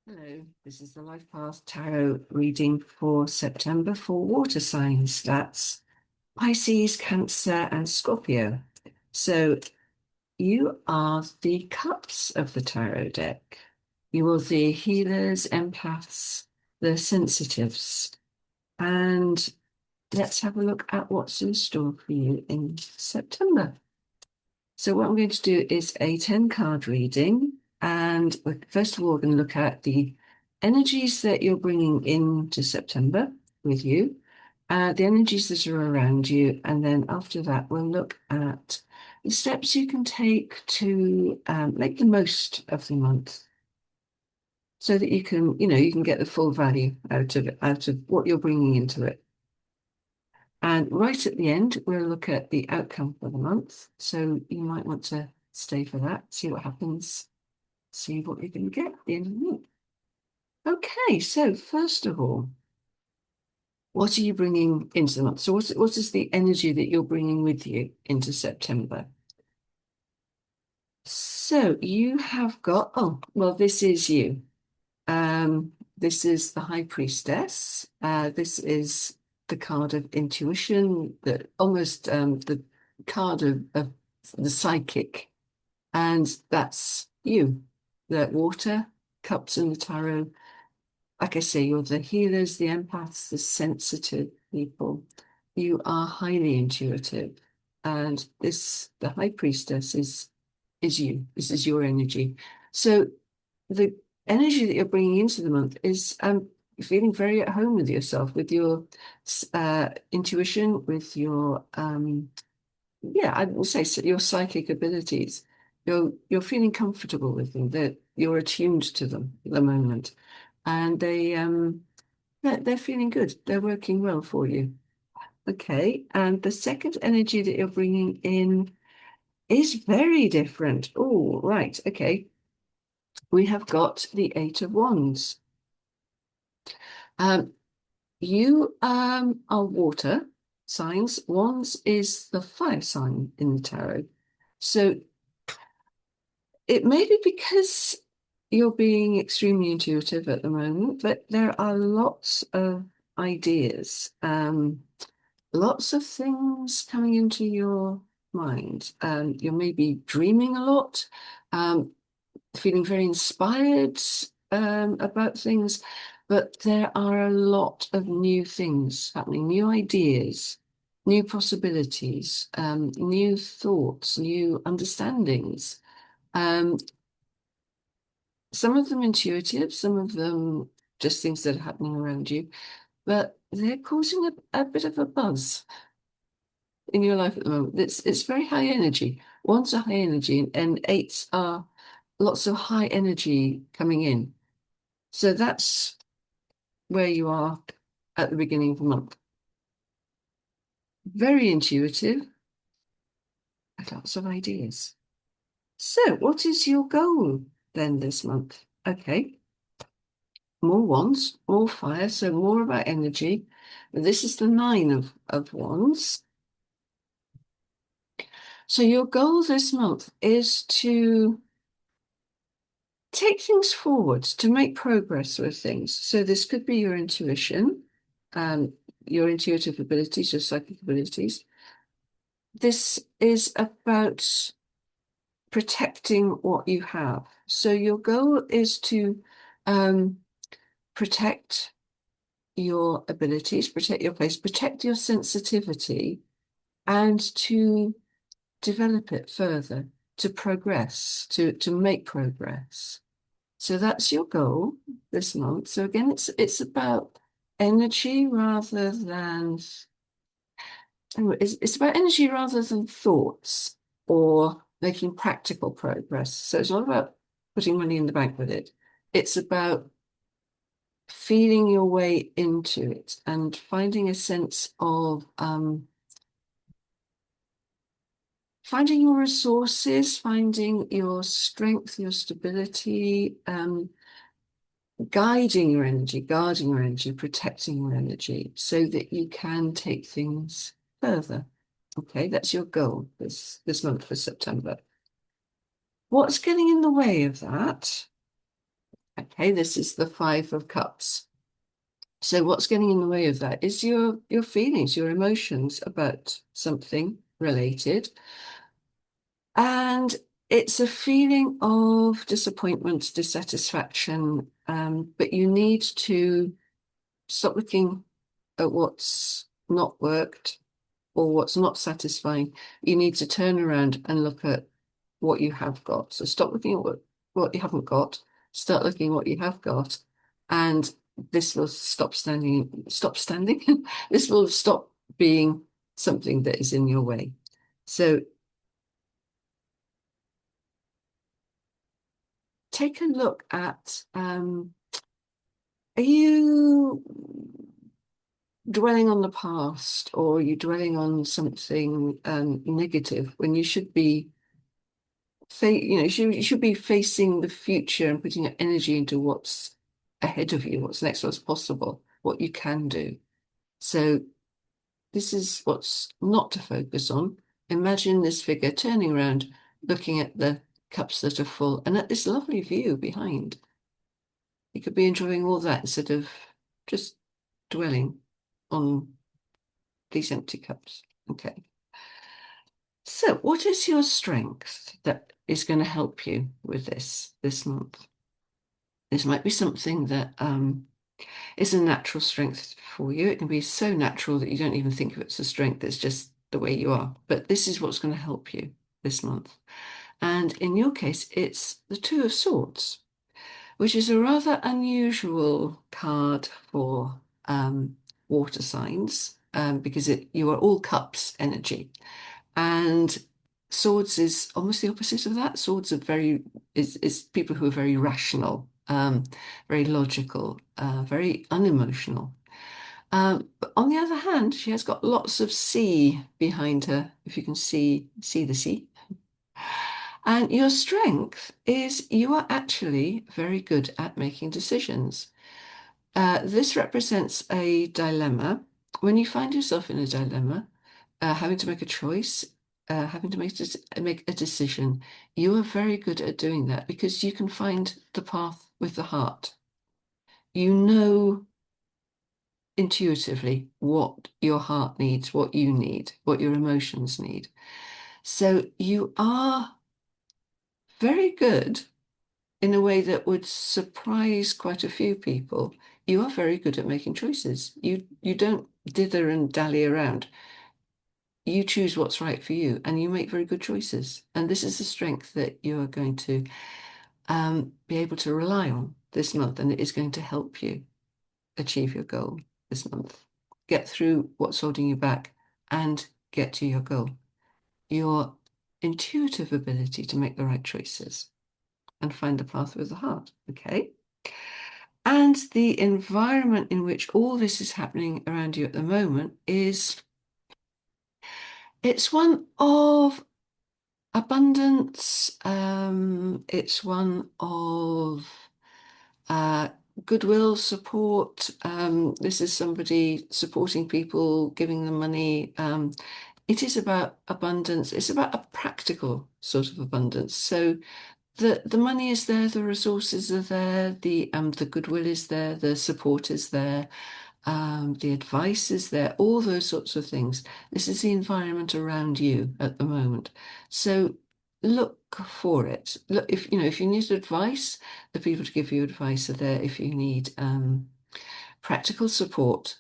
Hello, this is the Life Path Tarot reading for September for water signs. That's Pisces, Cancer, and Scorpio. So you are the cups of the tarot deck. You are the healers, empaths, the sensitives. And let's have a look at what's in store for you in September. So what I'm going to do is a 10-card reading. And first of all, we're going to look at the energies that you're bringing into September with you, the energies that are around you. And then after that, we'll look at the steps you can take to make the most of the month so that you can get the full value out of what you're bringing into it. And right at the end, we'll look at the outcome for the month. So you might want to stay for that, see what happens, see what you're going to get at the end of the month. Okay, so first of all, what are you bringing into the month? So what is the energy that you're bringing with you into September? So you have got, oh, well, this is you. This is the High Priestess. This is the card of intuition, almost the card of the psychic, and that's you. The water, cups, and the tarot. Like I say, you're the healers, the empaths, the sensitive people. You are highly intuitive, and the High Priestess is you. This is your energy. So the energy that you're bringing into the month is feeling very at home with yourself, with your intuition, with your yeah, I would say your psychic abilities. You're feeling comfortable with them. That you're attuned to them at the moment, and they're feeling good. They're working well for you. Okay, and the second energy that you're bringing in is very different. Oh, right. Okay, we have got the Eight of Wands. Um, you are water signs. Wands is the fire sign in the tarot. So it may be because you're being extremely intuitive at the moment, but there are lots of ideas, lots of things coming into your mind. You're maybe dreaming a lot, um, feeling very inspired about things, but there are a lot of new things happening, new ideas, new possibilities, new thoughts, new understandings. Um, some of them intuitive, some of them just things that are happening around you, but they're causing a bit of a buzz in your life at the moment. It's very high energy. Ones are high energy, and eights are lots of high energy coming in. So that's where you are at the beginning of the month. Very intuitive, and lots of ideas. So, what is your goal then this month? Okay, more wands, more fire, so more about energy. This is the nine of wands. So your goal this month is to take things forward, to make progress with things. So this could be your intuition, your intuitive abilities, your psychic abilities. This is about protecting what you have. So your goal is to um, protect your abilities, protect your place, protect your sensitivity, and to develop it further, to progress, to make progress. So that's your goal this month. So again, it's about energy rather than it's about energy rather than thoughts or making practical progress. So it's not about putting money in the bank with it. It's about feeling your way into it and finding a sense of finding your resources, finding your strength, your stability, guiding your energy, guarding your energy, protecting your energy so that you can take things further. Okay, that's your goal this month for September. What's getting in the way of that? Okay, this is the Five of Cups. So what's getting in the way of that is your feelings, your emotions about something related. And it's a feeling of disappointment, dissatisfaction, but you need to stop looking at what's not worked or what's not satisfying. You need to turn around and look at what you have got. So stop looking at what you haven't got, start looking at what you have got, and this will stop standing. This will stop being something that is in your way. So take a look at are you dwelling on the past or are you dwelling on something negative when you should be you should be facing the future and putting your energy into what's ahead of you, what's next, what's possible, what you can do. So this is what's not to focus on. Imagine this figure turning around, looking at the cups that are full and at this lovely view behind. You could be enjoying all that instead of just dwelling on these empty cups. Okay. So, what is your strength that is going to help you with this month? This might be something that is a natural strength for you. It can be so natural that you don't even think of it as a strength. It's just the way you are. But this is what's going to help you this month. And in your case, it's the Two of Swords, which is a rather unusual card for water signs because you are all cups energy. And swords is almost the opposite of that. Swords are is people who are very rational, very logical, very unemotional. But on the other hand, she has got lots of sea behind her, if you can see the sea. And your strength is you are actually very good at making decisions. This represents a dilemma. When you find yourself in a dilemma, having to make a choice, having to make a decision, you are very good at doing that because you can find the path with the heart. You know intuitively what your heart needs, what you need, what your emotions need. So you are very good in a way that would surprise quite a few people. You are very good at making choices. You don't dither and dally around. You choose what's right for you and you make very good choices. And this is a strength that you are going to be able to rely on this month, and it is going to help you achieve your goal this month. Get through what's holding you back and get to your goal. Your intuitive ability to make the right choices and find the path with the heart. Okay. And the environment in which all this is happening around you at the moment it's one of abundance. It's one of uh, goodwill, support. This is somebody supporting people, giving them money. It is about abundance. It's about a practical sort of abundance. So the money is there, the resources are there, the goodwill is there, the support is there, the advice is there, all those sorts of things. This is the environment around you at the moment. So look for it. Look, if you need advice, the people to give you advice are there. If you need practical support,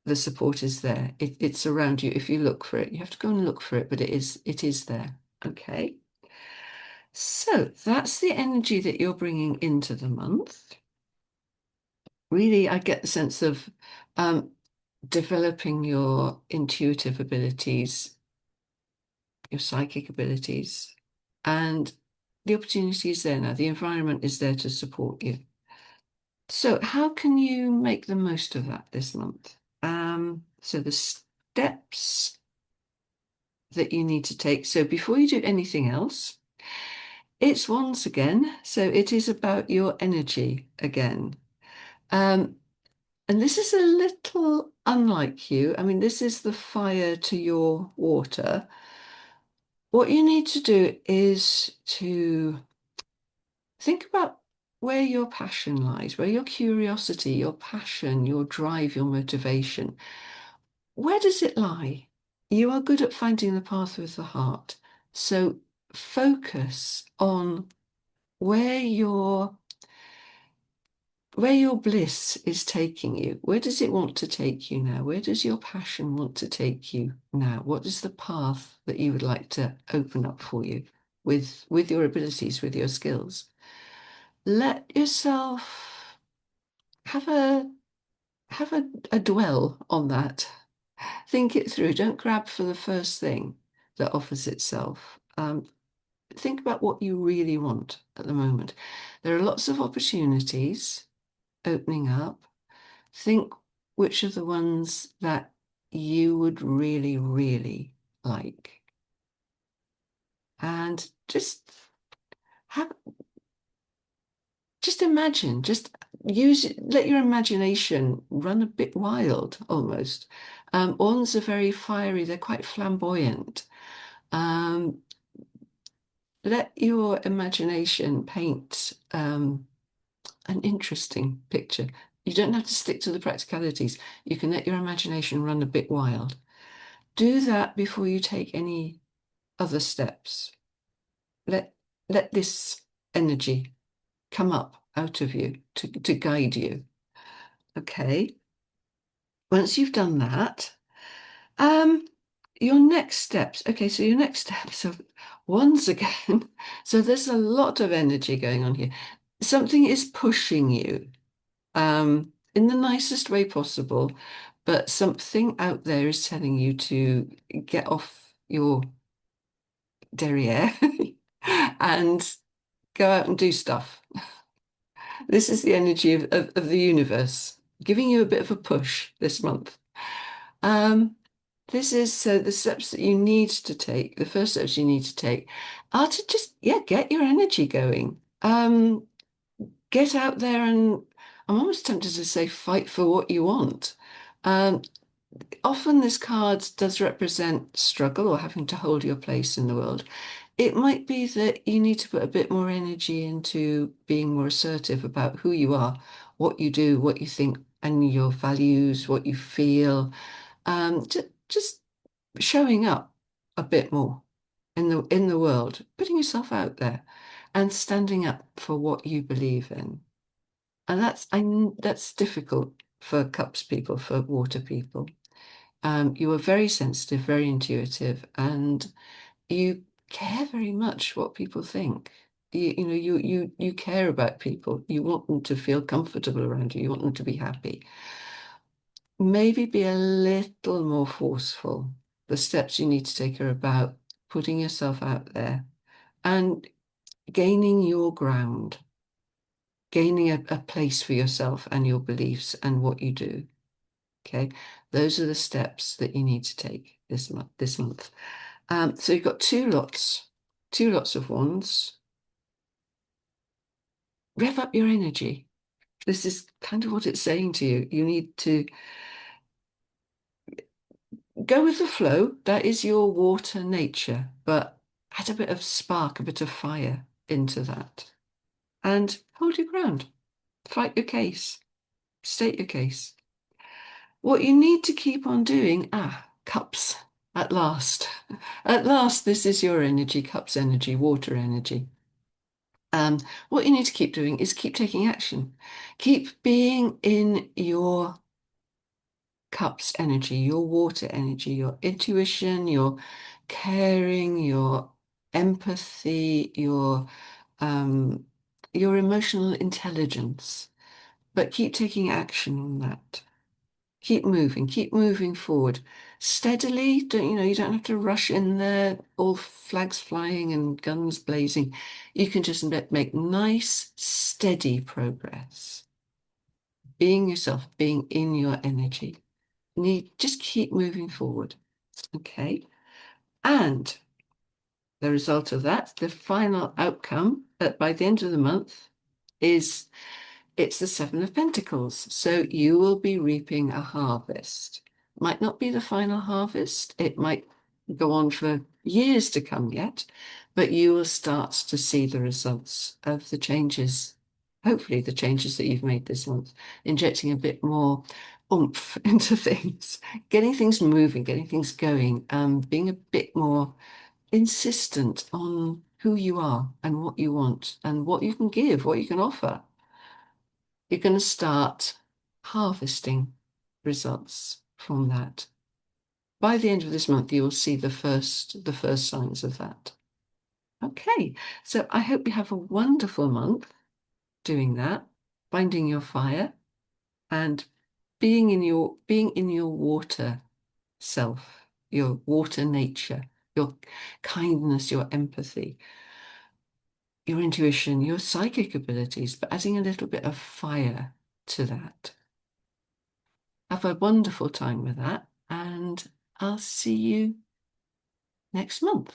the support is there. It's around you. If you look for it, you have to go and look for it, but it is there. Okay. So that's the energy that you're bringing into the month. Really, I get the sense of developing your intuitive abilities, your psychic abilities, and the opportunity is there now. The environment is there to support you. So, how can you make the most of that this month? So, the steps that you need to take. So, before you do anything else, it's once again. So, it is about your energy again. Um, And this is a little unlike you. I mean, this is the fire to your water. What you need to do is to think about where your passion lies, where your curiosity, your passion, your drive, your motivation, where does it lie? You are good at finding the path with the heart. So focus on where your where your bliss is taking you. Where does it want to take you now? Where does your passion want to take you now? What is the path that you would like to open up for you with your abilities, with your skills? Let yourself have a dwell on that. Think it through. Don't grab for the first thing that offers itself. Think about what you really want at the moment. There are lots of opportunities opening up. Think which are the ones that you would really, really like. And have just imagine, just let your imagination run a bit wild almost. Ones are very fiery, they're quite flamboyant. Um, let your imagination paint an interesting picture. You don't have to stick to the practicalities. You can let your imagination run a bit wild. Do that before you take any other steps. Let this energy come up out of you to guide you. Okay. Once you've done that, um, your next steps. Okay, so your next steps are once again. So there's a lot of energy going on here. Something is pushing you, in the nicest way possible, but something out there is telling you to get off your derriere and go out and do stuff. This is the energy of the universe giving you a bit of a push this month. Um, this is so the steps that you need to take, the first steps you need to take are to just, yeah, get your energy going. Get out there and I'm almost tempted to say fight for what you want. Um, Often this card does represent struggle or having to hold your place in the world. It might be that you need to put a bit more energy into being more assertive about who you are, what you do, what you think, and your values, what you feel. Just showing up a bit more in the world, putting yourself out there, and standing up for what you believe in. And that's difficult for cups people, for water people. You are very sensitive, very intuitive, and you care very much what people think. You care about people. You want them to feel comfortable around you. You want them to be happy. Maybe be a little more forceful. The steps you need to take are about putting yourself out there and gaining your ground, gaining a place for yourself and your beliefs and what you do. Okay, those are the steps that you need to take this month. So you've got two lots of wands. Rev up your energy. This is kind of what it's saying to you. You need to go with the flow. That is your water nature, but add a bit of spark, a bit of fire into that. And hold your ground. Fight your case. State your case. What you need to keep on doing, cups, at last. At last, this is your energy, cups energy, water energy. What you need to keep doing is keep taking action. Keep being in your cups energy, your water energy, your intuition, your caring, your empathy, your emotional intelligence. But keep taking action on that. Keep moving forward. Steadily, you don't have to rush in there, all flags flying and guns blazing. You can just make nice, steady progress. Being yourself, being in your energy. Just keep moving forward. Okay. And the result of that, the final outcome by the end of the month is it's the Seven of Pentacles. So you will be reaping a harvest. Might not be the final harvest. It might go on for years to come yet, but you will start to see the results of the changes hopefully the changes that you've made this month, injecting a bit more oomph into things, getting things moving, getting things going, being a bit more insistent on who you are and what you want and what you can give, what you can offer. You're going to start harvesting results from that. By the end of this month, you will see the first signs of that. Okay, so I hope you have a wonderful month doing that, finding your fire and being in your water self, your water nature, your kindness, your empathy, your intuition, your psychic abilities, but adding a little bit of fire to that. Have a wonderful time with that, and I'll see you next month.